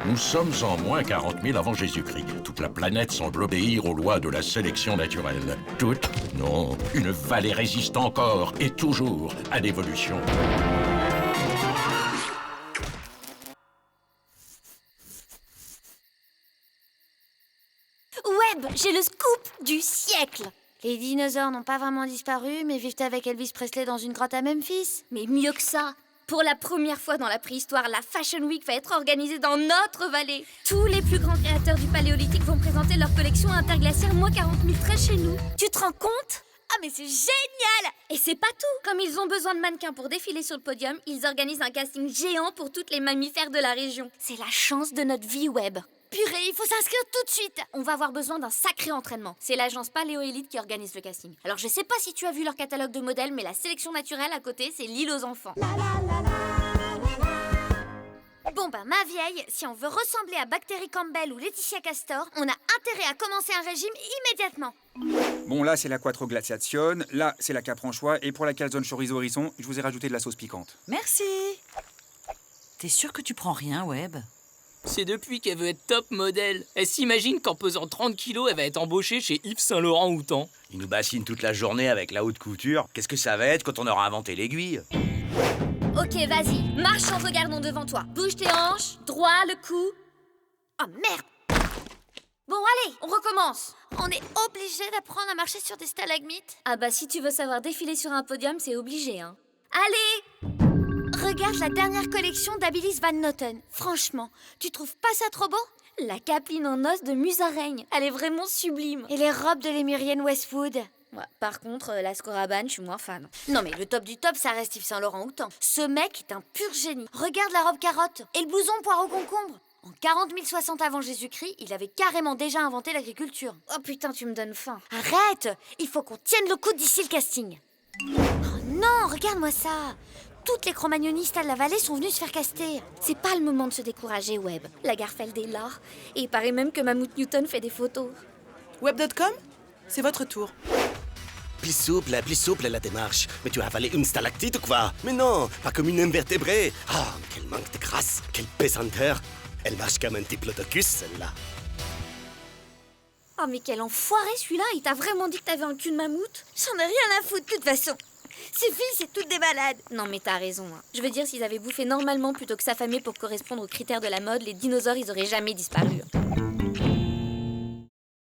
Nous sommes en moins 40 000 avant Jésus-Christ. Toute la planète semble obéir aux lois de la sélection naturelle. Toute? Non. Une vallée résiste encore et toujours à l'évolution. Webb, j'ai le scoop du siècle. Les dinosaures n'ont pas vraiment disparu, mais vivent avec Elvis Presley dans une grotte à Memphis. Mais mieux que ça, pour la première fois dans la préhistoire, la Fashion Week va être organisée dans notre vallée. Tous les plus grands créateurs du Paléolithique vont présenter leur collection interglaciaire moins 40 000 traits chez nous. Tu te rends compte? Ah mais c'est génial! Et c'est pas tout! Comme ils ont besoin de mannequins pour défiler sur le podium, ils organisent un casting géant pour toutes les mammifères de la région. C'est la chance de notre vie, Webb. Purée, il faut s'inscrire tout de suite. On va avoir besoin d'un sacré entraînement. C'est l'agence Paléo-Élite qui organise le casting. Alors je sais pas si tu as vu leur catalogue de modèles, mais la sélection naturelle à côté, c'est l'île aux enfants. Bon bah ma vieille, si on veut ressembler à Bactérie Campbell ou Laetitia Castor, on a intérêt à commencer un régime immédiatement. Bon, là, c'est la Quattro Glaciation, là, c'est la Capranchois, et pour la calzone chorizo hérisson, je vous ai rajouté de la sauce piquante. Merci. T'es sûr que tu prends rien, Webb? C'est depuis qu'elle veut être top modèle. Elle s'imagine qu'en pesant 30 kilos, elle va être embauchée chez Yves Saint-Laurent-Houtan. Ils nous bassinent toute la journée avec la haute couture. Qu'est-ce que ça va être quand on aura inventé l'aiguille? Ok, vas-y, marche en regardant devant toi. Bouge tes hanches, droit le cou. Oh merde! Bon, allez, on recommence. On est obligé d'apprendre à marcher sur des stalagmites? Ah bah si tu veux savoir défiler sur un podium, c'est obligé, hein. Allez! Regarde la dernière collection d'Abilis Van Noten. Franchement, tu trouves pas ça trop beau? La capeline en os de musaraigne, elle est vraiment sublime. Et les robes de l'émirienne Westwood? Ouais, par contre, la Scorabane, je suis moins fan. Non mais le top du top, ça reste Yves Saint-Laurent-Houtan. Ce mec est un pur génie. Regarde la robe carotte et le blouson poire au concombre. En 40 060 avant Jésus-Christ, il avait carrément déjà inventé l'agriculture. Oh putain, tu me donnes faim. Arrête! Il faut qu'on tienne le coup d'ici le casting. Oh non, regarde-moi ça! Toutes les cro-magnonistes de la vallée sont venues se faire caster. C'est pas le moment de se décourager, Webb. La Garfield est là. Et il paraît même que Mammouth Newton fait des photos. Web.com, c'est votre tour. Plus souple la démarche. Mais tu as avalé une stalactite ou quoi? Mais non, pas comme une invertébrée. Ah, quel manque de grâce, quelle pesanteur. Elle marche comme un diplodocus, celle-là. Oh mais quel enfoiré celui-là. Il t'a vraiment dit que t'avais un cul de mammouth? J'en ai rien à foutre de toute façon. Ces filles, c'est toutes des malades. Non mais t'as raison. Hein. Je veux dire, s'ils avaient bouffé normalement plutôt que s'affamer pour correspondre aux critères de la mode, les dinosaures, ils auraient jamais disparu.